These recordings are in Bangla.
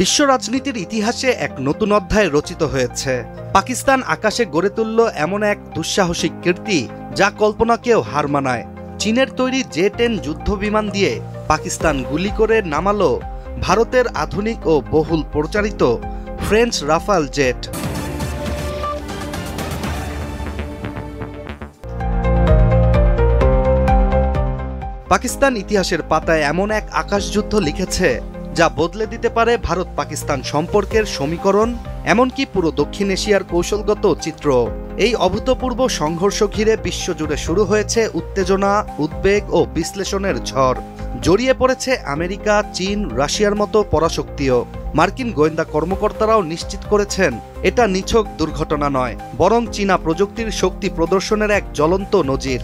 বিশ্ব রাজনীতির ইতিহাসে এক নতুন অধ্যায় রচিত হয়েছে। পাকিস্তান আকাশে গড়ে তুলল এমন এক দুঃসাহসিক কীর্তি যা কল্পনাকেও হার মানায়। চীনের তৈরি জে-10 যুদ্ধ বিমান দিয়ে পাকিস্তান গুলি করে নামালো ভারতের আধুনিক ও বহুল প্রচারিত ফ্রেঞ্চ রাফাল জেট। পাকিস্তান ইতিহাসের পাতায় এমন এক আকাশযুদ্ধ লিখেছে যা বদলে দিতে পারে ভারত পাকিস্তান সম্পর্কের সমীকরণ, এমনকি পুরো দক্ষিণ এশিয়ার কৌশলগত চিত্র। এই অভূতপূর্ব সংঘর্ষ ঘিরে বিশ্বজুড়ে শুরু হয়েছে উত্তেজনা, উদ্বেগ ও বিশ্লেষণের ঝড়। জড়িয়ে পড়েছে আমেরিকা, চীন, রাশিয়ার মতো পরাশক্তিও। মার্কিন গোয়েন্দা কর্মকর্তারাও নিশ্চিত করেছেন এটা নিছক দুর্ঘটনা নয়, বরং চীনা প্রযুক্তির শক্তি প্রদর্শনের এক জ্বলন্ত নজির।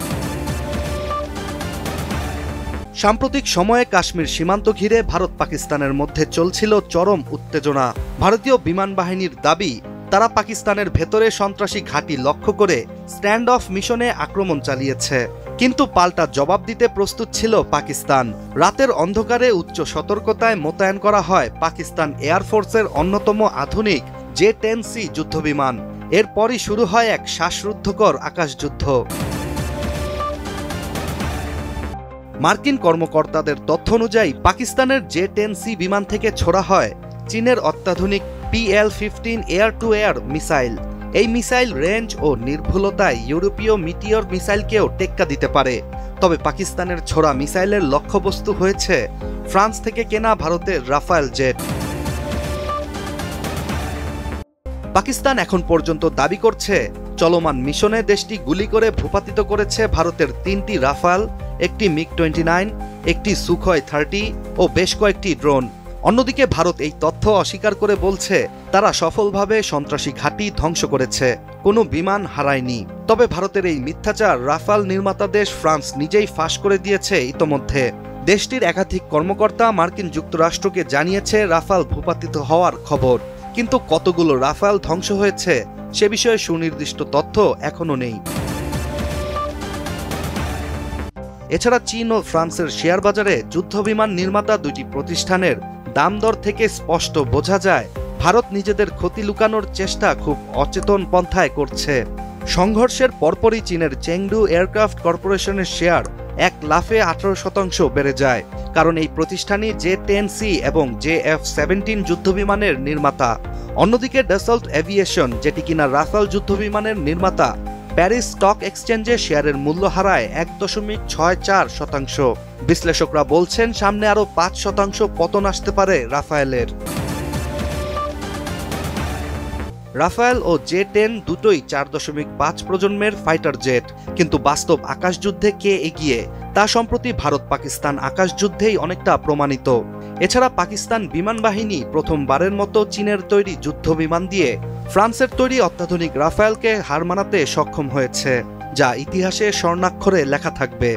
সাম্প্রতিক সময়ে কাশ্মীর সীমান্ত ঘিরে ভারত পাকিস্তানের মধ্যে চলছিল চরম উত্তেজনা। ভারতীয় বিমান বাহিনীর দাবি, তারা পাকিস্তানের ভেতরে সন্ত্রাসী ঘাঁটি লক্ষ্য করে স্ট্যান্ড অফ মিশনে আক্রমণ চালিয়েছে। কিন্তু পাল্টা জবাব দিতে প্রস্তুত ছিল পাকিস্তান। রাতের অন্ধকারে উচ্চ সতর্কতায় মোতায়েন করা হয় পাকিস্তান এয়ারফোর্সের অন্যতম আধুনিক জে-10C যুদ্ধবিমান। এরপরই শুরু হয় এক শ্বাসরুদ্ধকর আকাশযুদ্ধ। মার্কিন কর্মকর্তাদের তথ্য অনুযায়ী পাকিস্তানের জে-10C বিমান থেকে ছোড়া হয় চীনের অত্যাধুনিক PL-15 air two air missile. এই মিসাইল রেঞ্জ ও নির্ভুলতায় ইউরোপীয় মিটিওর মিসাইলকেও টেক্কা দিতে পারে। তবে পাকিস্তানের ছোড়া মিসাইলের লক্ষ্যবস্তু হয়েছে ফ্রান্স থেকে কেনা ভারতের রাফাল জেট। পাকিস্তান এখন পর্যন্ত দাবি করছে চলমান মিশনে দেশটি গুলি করে ভূপাতিত করেছে ভারতের 3টি রাফাল, একটি MiG-29, একটি সুখয় 30 ও বেশ কয়েকটি ড্রোন। অন্যদিকে ভারত এই তথ্য অস্বীকার করে বলছে তারা সফলভাবে সন্ত্রাসী ঘাঁটি ধ্বংস করেছে, কোনো বিমান হারায়নি। তবে ভারতের এই মিথ্যাচার রাফাল নির্মাতা দেশ ফ্রান্স নিজেই ফাঁস করে দিয়েছে ইতোমধ্যে। দেশটির একাধিক কর্মকর্তা মার্কিন যুক্তরাষ্ট্রকে জানিয়েছে রাফাল ভূপাতিত হওয়ার খবর, কিন্তু কতগুলো রাফাল ধ্বংস হয়েছে সে বিষয়ে সুনির্দিষ্ট তথ্য এখনো নেই। এছাড়া চীন ও ফ্রান্সের শেয়ার বাজারে যুদ্ধবিমান নির্মাতা দুইটি প্রতিষ্ঠানের দাম দর থেকে স্পষ্ট বোঝা যায় ভারত নিজেদের ক্ষতি লুকানোর চেষ্টা খুব অচেতন পন্থায় করছে। সংঘর্ষের পরপরই চীনের চেংডু এয়ারক্রাফট কর্পোরেশনের শেয়ার এক লাফে 18% বেড়ে যায়, কারণ এই প্রতিষ্ঠানই জে-10C এবং JF-17 যুদ্ধবিমানের নির্মাতা। অন্যদিকে ডাসল্ট এভিয়েশন, যেটি কিনা রাফাল যুদ্ধবিমানের নির্মাতা, প্যারিস স্টক এক্সচেঞ্জে শেয়ারের মূল্য হারায় 1.64%। বিশ্লেষকরা বলছেন সামনে আরও 5% পতন আসতে পারে রাফায়েলের। রাফায়েল ও জে-10 দুটোই 4.5 প্রজন্মের ফাইটার জেট, কিন্তু বাস্তব আকাশযুদ্ধে কে এগিয়ে তা সম্প্রতি ভারত পাকিস্তান আকাশযুদ্ধেই অনেকটা প্রমাণিত। এছাড়া পাকিস্তান বিমান বাহিনী প্রথমবারের মতো চীনের তৈরি যুদ্ধ বিমান দিয়ে ফ্রান্সের তৈরি অত্যাধুনিক রাফায়েলকে হার মানাতে সক্ষম হয়েছে, যা ইতিহাসে স্বর্ণাক্ষরে লেখা থাকবে।